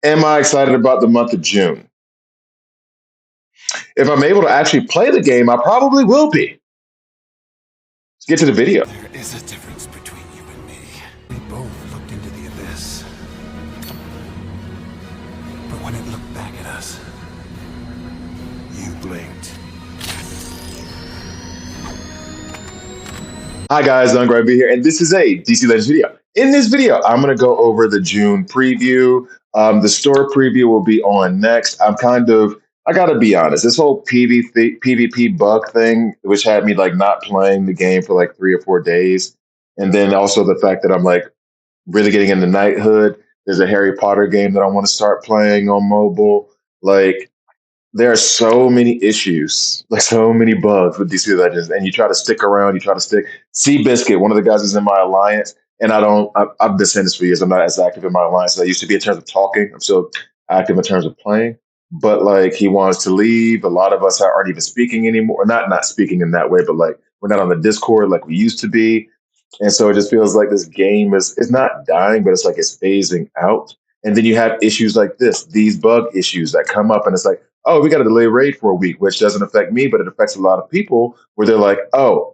Am I excited about the month of June? If I'm able to actually play the game, I probably will be. Let's get to the video. There is a difference between you and me. We both looked into the abyss. But when it looked back at us, you blinked. Hi guys, I'm Greg B here, and this is a DC Legends video. In this video, I'm going to go over the June preview. The store preview will be on next. I gotta be honest, this whole PvP bug thing, which had me like not playing the game for like 3 or 4 days, and then also the fact that I'm like really getting into knighthood. There's a Harry Potter game that I want to start playing on mobile. Like there are so many issues, like so many bugs with DC Legends, and you try to stick around, you try to stick. Seabiscuit, one of the guys is in my alliance, and I've been saying this for years. I'm not as active in my alliance as I used to be in terms of talking. I'm still active in terms of playing, but like he wants to leave. A lot of us aren't even speaking anymore. Not speaking in that way, but like we're not on the Discord like we used to be, and so it just feels like this game is it's not dying, but it's like it's phasing out. And then you have issues like this, these bug issues that come up, and it's like, oh, we got to delay raid for a week, which doesn't affect me, but it affects a lot of people where they're like, oh,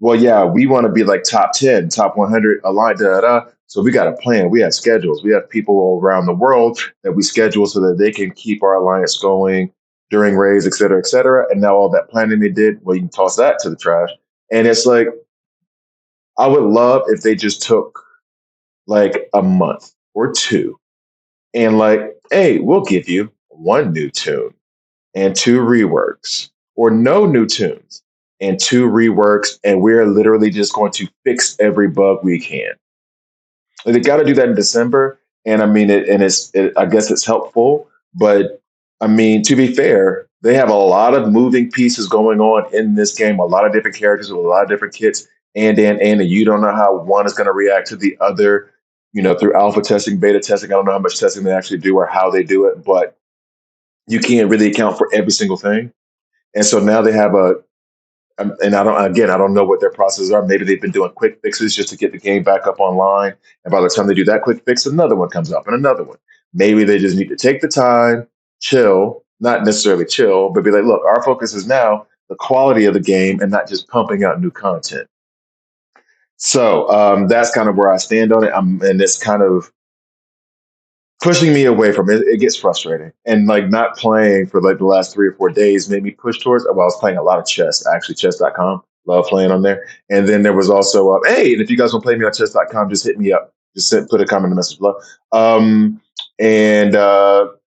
well, yeah, we want to be like top 10, top 100, aligned, da, da, da. So we got a plan. We have schedules. We have people all around the world that we schedule so that they can keep our alliance going during raids, et cetera, et cetera. And now all that planning they did, well, you can toss that to the trash. And it's like, I would love if they just took like a month or two and like, hey, we'll give you one new tune and two reworks, or no new tunes and two reworks, and we're literally just going to fix every bug we can. And they got to do that in December, and I mean I guess it's helpful, but I mean to be fair, they have a lot of moving pieces going on in this game, a lot of different characters with a lot of different kits, and you don't know how one is going to react to the other. Through alpha testing, beta testing. I don't know how much testing they actually do or how they do it, but you can't really account for every single thing. And so now they have and I don't know what their processes are. Maybe they've been doing quick fixes just to get the game back up online. And by the time they do that quick fix, another one comes up and another one. Maybe they just need to take the time, chill, not necessarily chill, but be like, look, our focus is now the quality of the game and not just pumping out new content. So that's kind of where I stand on it. And it's kind of pushing me away from it. It gets frustrating, and like not playing for like the last 3 or 4 days made me push towards. Well, I was playing a lot of chess, actually, chess.com. Love playing on there. And then there was also hey, and if you guys want to play me on chess.com, just hit me up. Just put a comment in the message below. And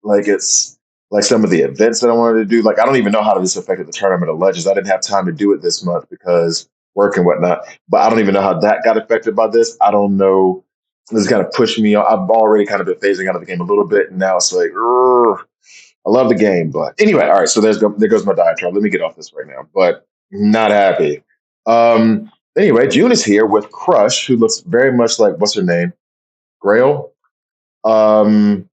like it's like some of the events that I wanted to do. Like I don't even know how this affected the tournament of legends. I didn't have time to do it this month because work and whatnot. But I don't even know how that got affected by this. I don't know. This kind of pushed me. I've already kind of been phasing out of the game a little bit, and now it's like, I love the game, but anyway, all right. So there goes my diatribe. Let me get off this right now, but not happy. Anyway, June is here with Crush, who looks very much like what's her name, Grail, Zomara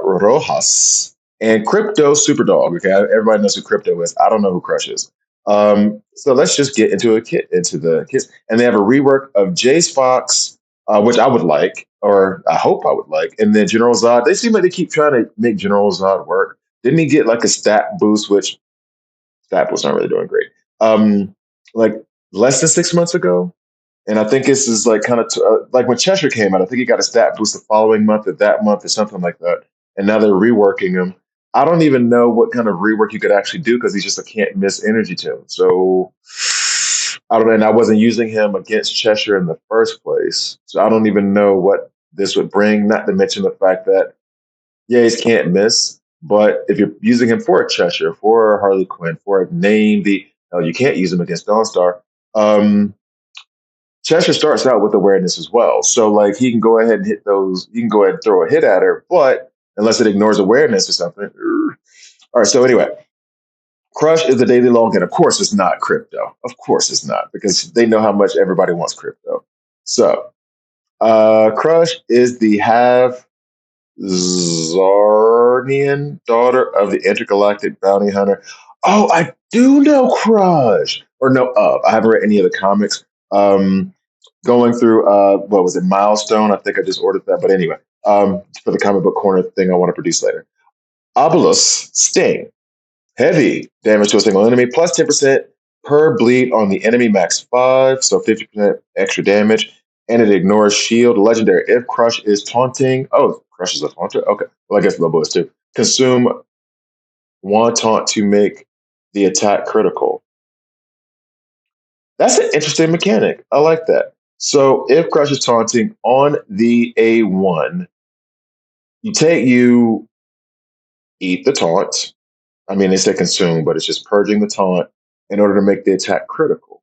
Rojas, and Krypto Superdog. Okay, everybody knows who Krypto is. I don't know who Crush is. So let's just get into the kits, and they have a rework of Jace Fox, which I would like, or I hope I would like. And then General Zod, they seem like they keep trying to make General Zod work. Didn't he get like a stat boost, which stat boost not really doing great, like less than 6 months ago? And I think this is like kind of like when Cheshire came out, I think he got a stat boost the following month or that month or something like that. And now they're reworking him. I don't even know what kind of rework you could actually do because he's just a can't miss energy tune. So I don't know. And I wasn't using him against Cheshire in the first place. So I don't even know what this would bring, not to mention the fact that, yeah, he's can't miss. But if you're using him for a Cheshire, for a Harley Quinn, for a name, you can't use him against Dawnstar. Cheshire starts out with awareness as well. So like he can go ahead and hit those, you can go ahead and throw a hit at her, but unless it ignores awareness or something. All right, so anyway, Crush is the daily log, and of course it's not Krypto. Of course it's not, because they know how much everybody wants Krypto. So Crush is the half Zarnian daughter of the intergalactic bounty hunter. Oh, I do know Crush. Or no, I haven't read any of the comics. Going through what was it, Milestone? I think I just ordered that, but anyway, for the comic book corner thing I want to produce later. Obelisk Sting. Heavy damage to a single enemy, plus 10% per bleed on the enemy, max 5, so 50% extra damage. And it ignores shield. Legendary. If Crush is taunting. Oh, Crush is a taunter? Okay. Well, I guess Lobo is too. Consume one taunt to make the attack critical. That's an interesting mechanic. I like that. So if Crush is taunting on the A1, you eat the taunt. I mean, they say consume, but it's just purging the taunt in order to make the attack critical.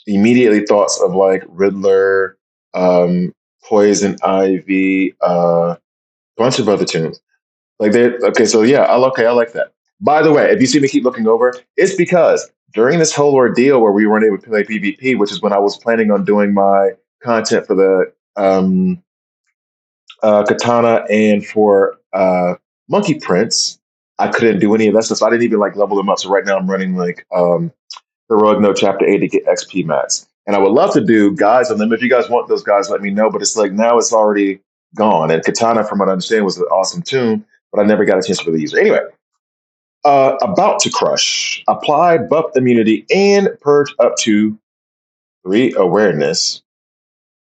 Immediately thoughts of like Riddler, Poison Ivy, bunch of other tunes. Like they okay, so yeah, I like that. By the way, if you see me keep looking over, it's because during this whole ordeal where we weren't able to play PvP, which is when I was planning on doing my content for the Katana and for Monkey Prince, I couldn't do any of that stuff. So I didn't even like level them up. So right now I'm running like Heroic Note Chapter 8 to get XP max. And I would love to do guys on them. If you guys want those guys, let me know. But it's like now it's already gone. And Katana, from what I understand, was an awesome tune, but I never got a chance to really use it. Anyway, about to crush. Apply buff immunity and purge up to 3 awareness.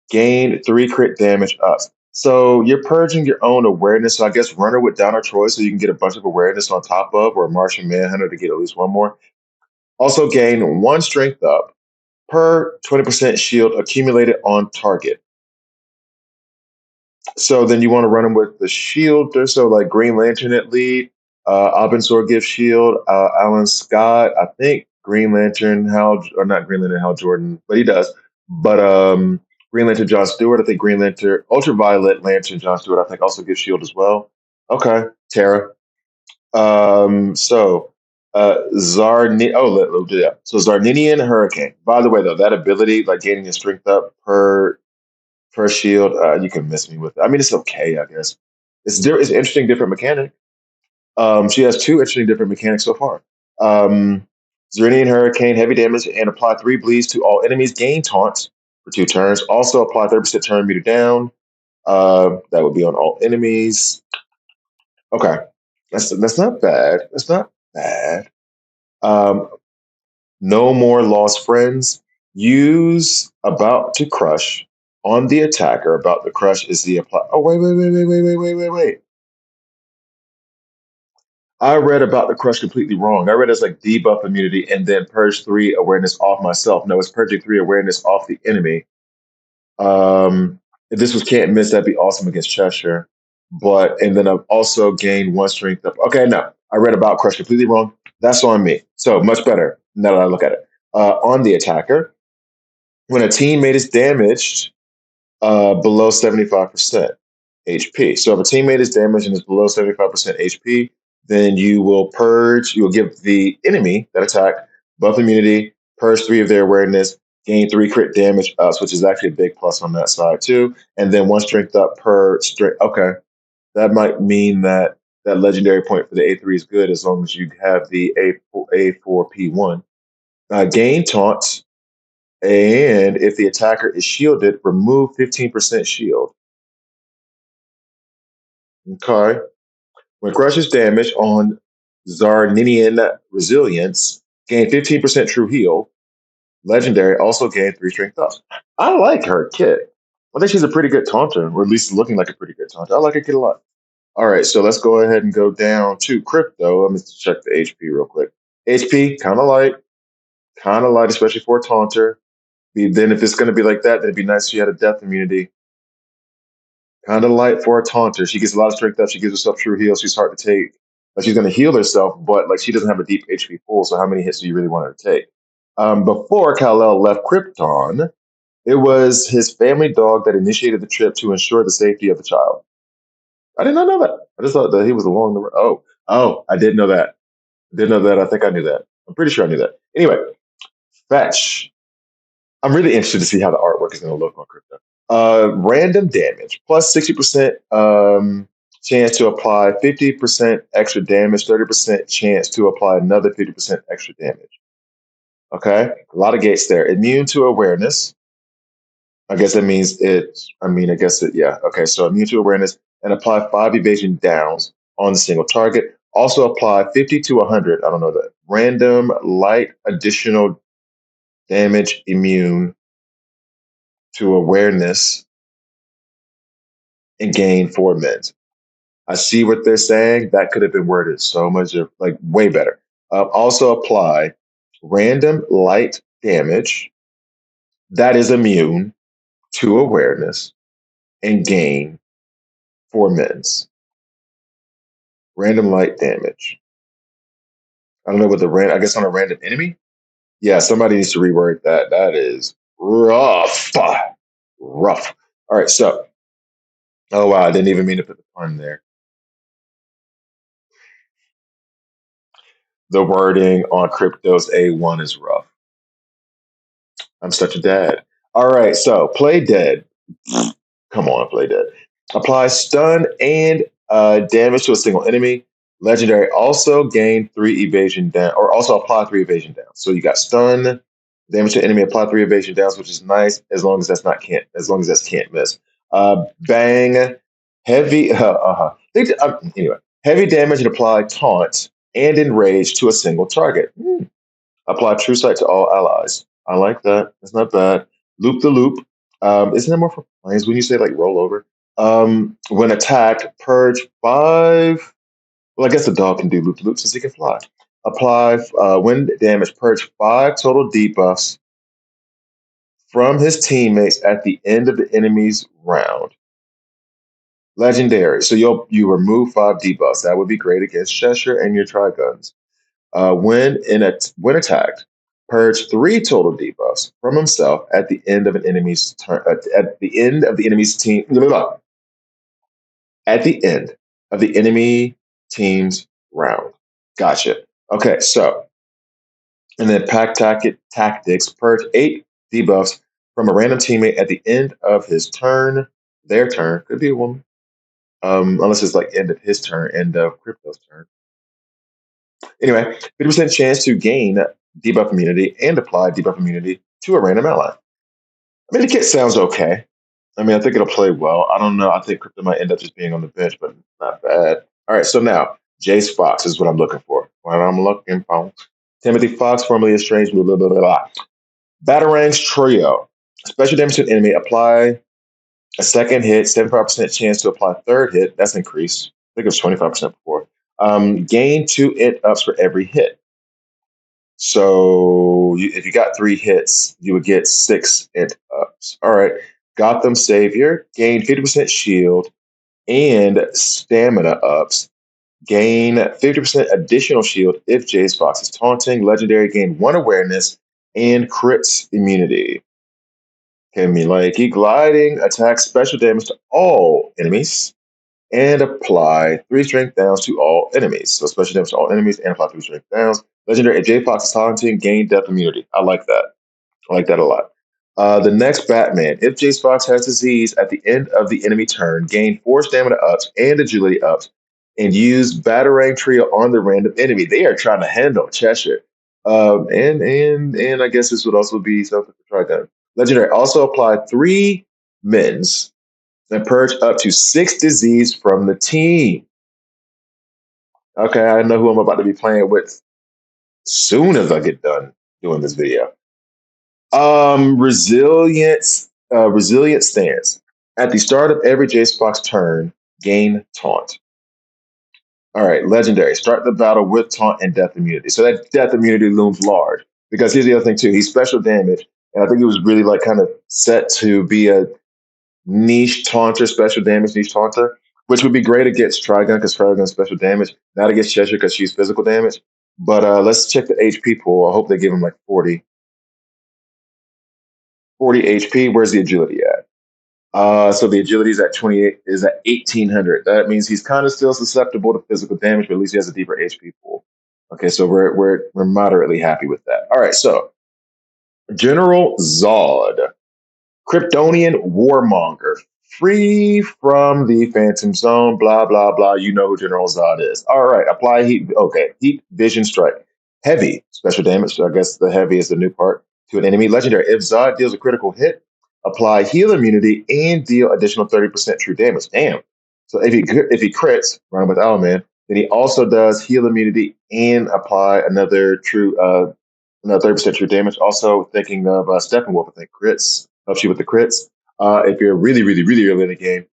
Gain 3 crit damage up. So you're purging your own awareness. So I guess Runner with Downer Troy, so you can get a bunch of awareness on top of, or Martian Manhunter to get at least one more. Also gain 1 strength up per 20% shield accumulated on target. So then you want to run them with the shield. So like Green Lantern at lead, Abensor gives shield, Alan Scott, I think Green Lantern, Hal, or not Green Lantern, Hal Jordan, but he does. But Green Lantern, John Stewart, I think Green Lantern, Ultraviolet Lantern, John Stewart, I think also gives shield as well. Okay, Tara. So let's do that. So Zarninian Hurricane. By the way, though, that ability, like gaining your strength up per shield, you can miss me with it. I mean, it's okay, I guess. It's an interesting, different mechanic. She has 2 interesting different mechanics so far. Zarninian Hurricane, heavy damage, and apply 3 bleeds to all enemies. Gain taunts for 2 turns. Also apply 30% turn meter down. That would be on all enemies. Okay. That's not bad. That's not bad. No more lost friends. Use about to crush on the attacker. About to crush is the apply. Oh, wait. I read about the crush completely wrong. I read it as like debuff immunity and then purge 3 awareness off myself. No, it's purging 3 awareness off the enemy. If this was can't miss, that'd be awesome against Cheshire. And then I've also gained 1 strength up. Okay, no, I read about crush completely wrong. That's on me. So much better now that I look at it. On the attacker, when a teammate is damaged below 75% HP. So if a teammate is damaged and is below 75% HP, then you will give the enemy that attack buff immunity, purge 3 of their awareness, gain 3 crit damage ups, which is actually a big plus on that side too. And then 1 strength up per strength. Okay. That might mean that legendary point for the A3 is good as long as you have the A4P1. Gain taunts, and if the attacker is shielded, remove 15% shield. Okay. When crushes damage on Zarninian Resilience, gain 15% true heal. Legendary also gain 3 strength up. I like her kit. I think she's a pretty good taunter, or at least looking like a pretty good taunter. I like her kit a lot. All right, so let's go ahead and go down to Krypto. Let me check the HP real quick. HP, kind of light, especially for a taunter. Then if it's going to be like that, then it'd be nice if she had a death immunity. Kind of light for a taunter. She gets a lot of strength up. She gives herself true heal. She's hard to take. Like she's going to heal herself, but like she doesn't have a deep HP pool. So how many hits do you really want her to take? Before Kal-El left Krypton, it was his family dog that initiated the trip to ensure the safety of the child. I did not know that. I just thought that he was along the road. Oh, I did know that. I think I knew that. I'm pretty sure I knew that. Anyway, fetch. I'm really interested to see how the artwork is going to look on Krypto. Random damage plus 60% chance to apply 50% extra damage, 30% chance to apply another 50% extra damage. Okay, a lot of gates there. Immune to awareness. I guess that means it. I mean, I guess it. Yeah. Okay. So immune to awareness and apply 5 evasion downs on the single target. Also apply 50 to 100. I don't know that. Random light additional damage immune to awareness and gain 4 mins. I see what they're saying. That could have been worded so much, like way better. Also apply random light damage that is immune to awareness and gain 4 mins. Random light damage. I don't know what the I guess on a random enemy. Yeah, somebody needs to reword that. That is rough. Rough. All right, so oh wow, I didn't even mean to put the pun there. The wording on Krypto's A1 is rough. I'm such a dad. All right, so play dead. Come on, play dead. Apply stun and damage to a single enemy. Legendary also gain 3 evasion down, or also apply 3 evasion downs. So you got stun, damage to enemy, apply 3 evasion downs, which is nice as long as that's not can't, as long as that's can't miss. Bang, heavy. Anyway, heavy damage and apply taunt and enrage to a single target. Apply True Sight to all allies. I like that. That's not bad. Loop the loop. Isn't that more for planes when you say like roll over? When attacked, purge 5. Well, I guess the dog can do loop the loop since he can fly. Apply when damage, purge 5 total debuffs from his teammates at the end of the enemy's round. Legendary. So you remove 5 debuffs. That would be great against Cheshire and your Tri-Guns. When attacked, purge 3 total debuffs from himself at the end of an enemy's turn. At the end of the enemy's team. At the end of the enemy team's round. Gotcha. Okay, so and then pack tactics, purge 8 debuffs from a random teammate at the end of his turn. Their turn could be a woman, unless it's like end of his turn, end of Krypto's turn. Anyway, 50% chance to gain debuff immunity and apply debuff immunity to a random ally. I mean, the kit sounds okay. I mean, I think it'll play well. I don't know. I think Krypto might end up just being on the bench, but not bad. All right, so now Jace Fox is what I'm looking for. What I'm looking for. Timothy Fox, formerly estranged, blah, blah, blah, blah. Batarangs Trio. Special damage to an enemy. Apply a second hit, 75% chance to apply a third hit. That's increased. I think it was 25% before. Gain 2 int ups for every hit. So if you got 3 hits, you would get 6 int ups. All right. Gotham Savior, gain 50% shield and stamina ups. Gain 50% additional shield if Jace Fox is taunting. Legendary, gain 1 awareness and crits immunity. Can be like gliding, attack special damage to all enemies, and apply 3 strength downs to all enemies. So special damage to all enemies and apply 3 strength downs. Legendary, if Jace Fox is taunting, gain death immunity. I like that. I like that a lot. The next Batman, if Jace Fox has disease at the end of the enemy turn, gain 4 stamina ups and agility ups, and use Batarang Trio on the random enemy. They are trying to handle Cheshire. And I guess this would also be something to try that. Legendary, also apply 3 mins and purge up to 6 disease from the team. Okay, I know who I'm about to be playing with soon as I get done doing this video. Resilient stance. At the start of every Jace Fox turn, gain taunt. All right, legendary. Start the battle with taunt and death immunity. So that death immunity looms large. Because here's the other thing too. He's special damage, and I think he was really like kind of set to be a niche taunter, special damage niche taunter, which would be great against Trigun because Trigun's special damage. Not against Cheshire because she's physical damage. But let's check the HP pool. I hope they give him like 40 HP. Where's the agility at? So the agility is at 28, is at 1800. That means he's kind of still susceptible to physical damage, but at least he has a deeper HP pool. Okay, so we're moderately happy with that. All right, so General Zod, Kryptonian warmonger, free from the Phantom Zone. Blah blah blah. You know who General Zod is. All right, apply heat. Okay, heat vision strike, heavy special damage. So I guess the heavy is the new part to an enemy. Legendary. If Zod deals a critical hit, apply heal immunity, and deal additional 30% true damage. Damn. So if he crits, run with Owlman, then he also does heal immunity and apply another 30% true damage. Also thinking of Steppenwolf, I think crits helps you with the crits. If you're really, really, really early in the game,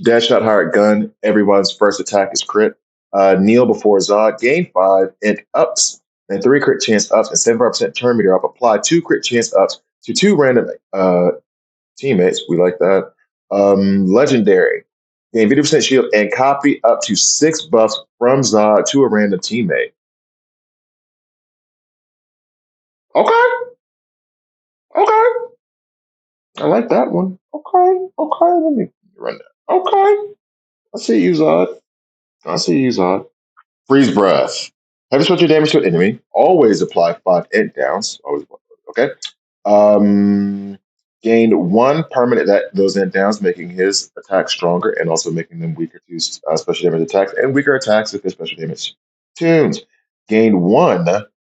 Deadshot Hired Gun, everyone's first attack is crit. Kneel before Zod, gain 5 int ups and 3 crit chance ups and 75% turn meter up. Apply 2 crit chance ups to 2 random teammates. We like that. Legendary. Gain 50% shield and copy up to 6 buffs from Zod to a random teammate. Okay. Okay. I like that one. Okay. Okay. Let me run that. Okay. I see you, Zod. I see you, Zod. Freeze breath. Heavy special damage to an enemy. Always apply 5 int downs. Always. Okay. Gain 1 permanent that those int downs, making his attack stronger and also making them weaker to special damage attacks and weaker attacks if his special damage tunes. Gain 1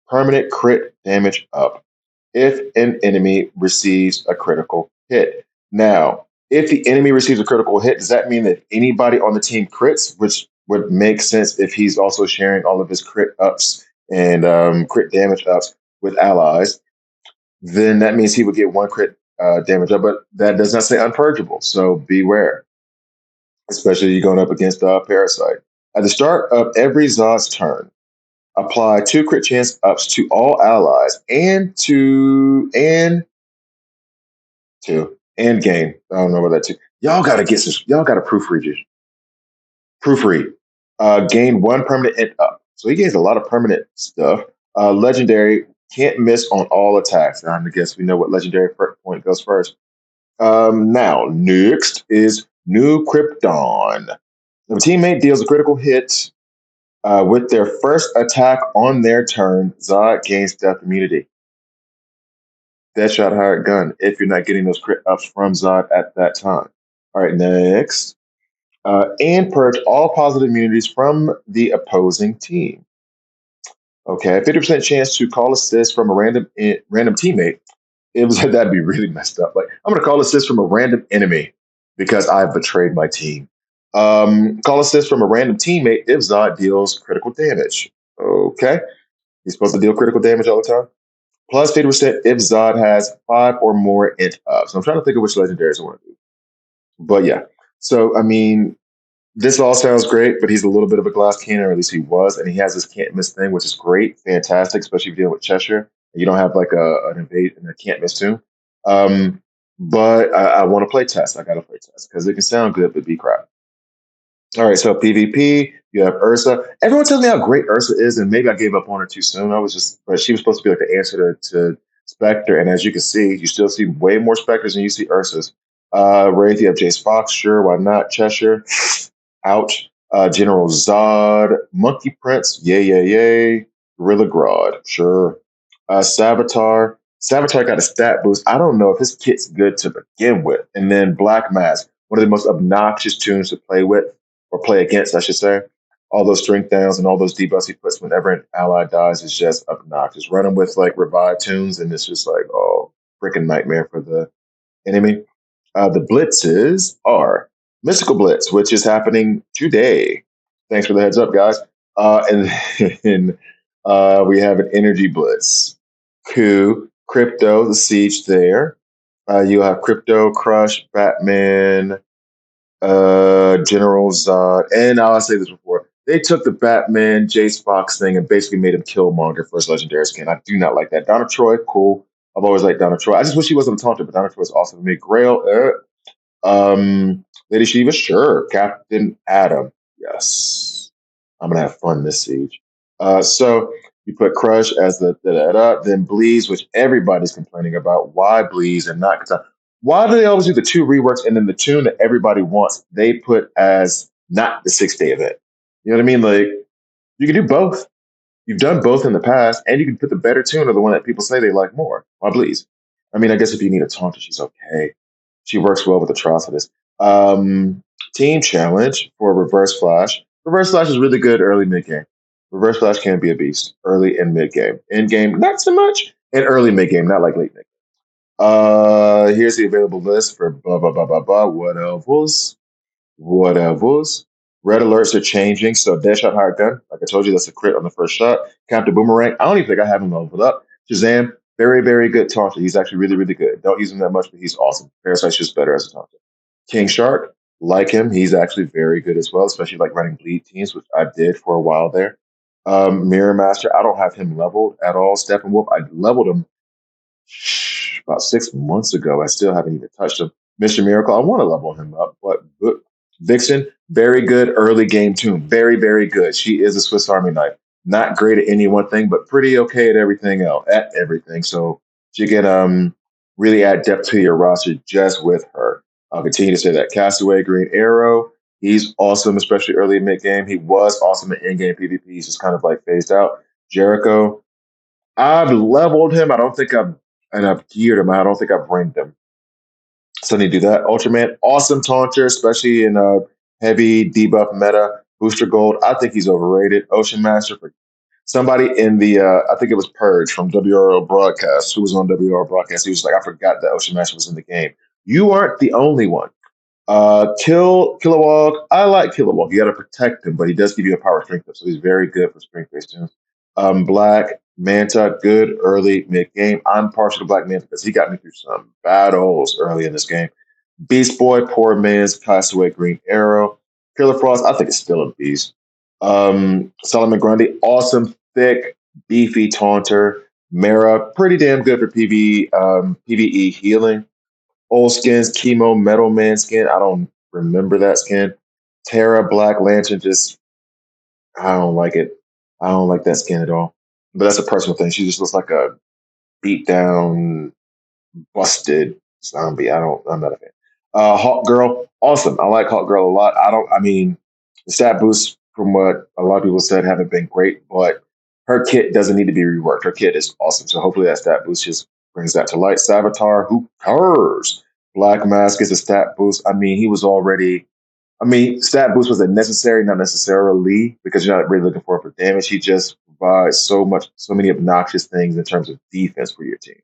permanent crit damage up if an enemy receives a critical hit. Now, if the enemy receives a critical hit, does that mean that anybody on the team crits, which would make sense if he's also sharing all of his crit ups and crit damage ups with allies? Then that means he would get 1 crit damage up, but that does not say unpurgeable, so beware, especially you're going up against Parasite. At the start of every Zod's turn, apply 2 crit chance ups to all allies and gain. I don't know about that too. Y'all gotta get some. Y'all gotta proofread it. Proofread. Gain 1 permanent int up. So he gains a lot of permanent stuff. Legendary can't miss on all attacks. I guess we know what legendary point goes first. Now, next is New Krypton. If a teammate deals a critical hit with their first attack on their turn, Zod gains death immunity. Deadshot Hired Gun, if you're not getting those crit ups from Zod at that time. All right, next. And purge all positive immunities from the opposing team. Okay, 50% chance to call assist from a random teammate. That'd be really messed up. Like, I'm gonna call assist from a random enemy because I've betrayed my team. Call assist from a random teammate if Zod deals critical damage. Okay, he's supposed to deal critical damage all the time. Plus 50% if Zod has 5 or more int ups. So I'm trying to think of which legendaries I want to do. But yeah, so I mean, this all sounds great, but he's a little bit of a glass cannon, or at least he was, and he has this can't miss thing, which is great, fantastic, especially if you're dealing with Cheshire. You don't have like an invade and a can't miss tune. But I want to play test. I got to play test because it can sound good, but be crap. All right, so PvP, you have Ursa. Everyone tells me how great Ursa is, and maybe I gave up on her too soon. But she was supposed to be like the answer to Spectre, and as you can see, you still see way more Spectres than you see Ursas. Wraith, you have Jace Fox, sure, why not? Cheshire, ouch. General Zod, Monkey Prince, yay. Gorilla Grodd, sure. Savitar. Savitar got a stat boost. I don't know if his kit's good to begin with. And then Black Mask, one of the most obnoxious tunes to play with, or play against, I should say. All those strength downs and all those debuffs he puts whenever an ally dies is just obnoxious. Running with like revive tunes, and it's just like, oh, freaking nightmare for the enemy. The blitzes are Mystical Blitz, which is happening today. Thanks for the heads up, guys. And then we have an Energy Blitz. Krypto, the Siege there. You'll have Krypto, Crush, Batman, General Zod, and I'll say this before. They took the Batman Jace Fox thing and basically made him Killmonger for his legendary skin. I do not like that. Donna Troy, cool. I've always liked Donna Troy. I just wish he wasn't a taunter, but Donna Troy is awesome to me. Grail, Lady Shiva, sure. Captain Adam, yes. I'm gonna have fun this siege. So you put Crush as the then Bleeze, which everybody's complaining about. Why Bleeze and not Katana? Why do they always do the 2 reworks and then the tune that everybody wants they put as not the 6-day event? You know what I mean? Like, you can do both. You've done both in the past, and you can put the better tune or the one that people say they like more. Why Bleeze? I mean, I guess if you need a taunter, she's okay. She works well with Atrocitus. Team challenge for Reverse Flash. Reverse Flash is really good early mid game. Reverse Flash can be a beast early and mid game. End game, not so much. And early mid game, not like late mid game. Here's the available list for blah blah blah blah blah. Whatevers. Red alerts are changing. So Deadshot Hired Gun, like I told you, that's a crit on the first shot. Counter Boomerang. I don't even think I have him leveled up. Shazam, very, very good taunter. He's actually really, really good. Don't use him that much, but he's awesome. Parasite's just better as a taunter. King Shark, like him, he's actually very good as well, especially like running bleed teams, which I did for a while there. Mirror Master, I don't have him leveled at all. Steppenwolf, I leveled him about 6 months ago. I still haven't even touched him. Mr. Miracle, I want to level him up, but Vixen, very good early game tune. Very, very good. She is a Swiss Army knife. Not great at any one thing, but pretty okay at everything else. At everything, so she can really add depth to your roster just with her. I'll continue to say that. Castaway Green Arrow, he's awesome, especially early mid game. He was awesome in in game PvP. He's just kind of like phased out. Jericho, I've leveled him. I don't think I've geared him. I don't think I've ranked him. So I need to do that. Ultraman, awesome taunter, especially in heavy debuff meta. Booster Gold, I think he's overrated. Ocean Master, for somebody in the, I think it was Purge from WRL Broadcast, who was on WRL Broadcast. He was like, I forgot that Ocean Master was in the game. You aren't the only one. Kilowog, I like Kilowog. You got to protect him, but he does give you a power strength up, so he's very good for spring phase tunes. Black Manta, good early mid game. I'm partial to Black Manta because he got me through some battles early in this game. Beast Boy, Poor Man's Castaway Green Arrow. Killer Frost, I think it's still a beast. Solomon Grundy, awesome, thick, beefy taunter. Mara, pretty damn good for PvE healing. Old skins, Chemo, Metal Man skin. I don't remember that skin. Terra, Black Lantern, just, I don't like it. I don't like that skin at all. But that's a personal thing. She just looks like a beat down, busted zombie. I'm not a fan. Hawk Girl, awesome. I like Hawk Girl a lot. I mean, the stat boosts, from what a lot of people said, haven't been great, but her kit doesn't need to be reworked. Her kit is awesome. So hopefully that stat boost just brings that to light. Savitar, who cares? Black Mask is a stat boost. I mean, stat boost was a necessary, not necessarily, because you're not really looking for it for damage. He just provides so many obnoxious things in terms of defense for your team.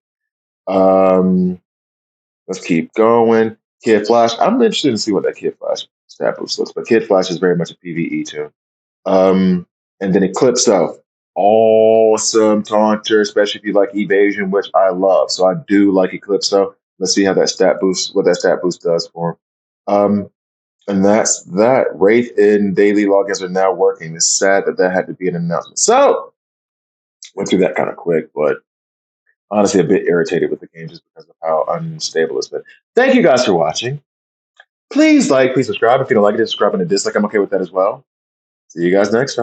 Let's keep going. Kid Flash. I'm interested to see what that Kid Flash stat boost looks, but Kid Flash is very much a PvE too. And then Eclipso. Awesome taunter, especially if you like evasion, which I love. So I do like Eclipso. Let's see how that stat boost, what that stat boost does for him. And that's that. Wraith and daily logins are now working. It's sad that had to be an announcement. So went through that kind of quick, but honestly a bit irritated with the game just because of how unstable it's been. Thank you guys for watching. Please like, please subscribe. If you don't like it, subscribe and a dislike. I'm okay with that as well. See you guys next time.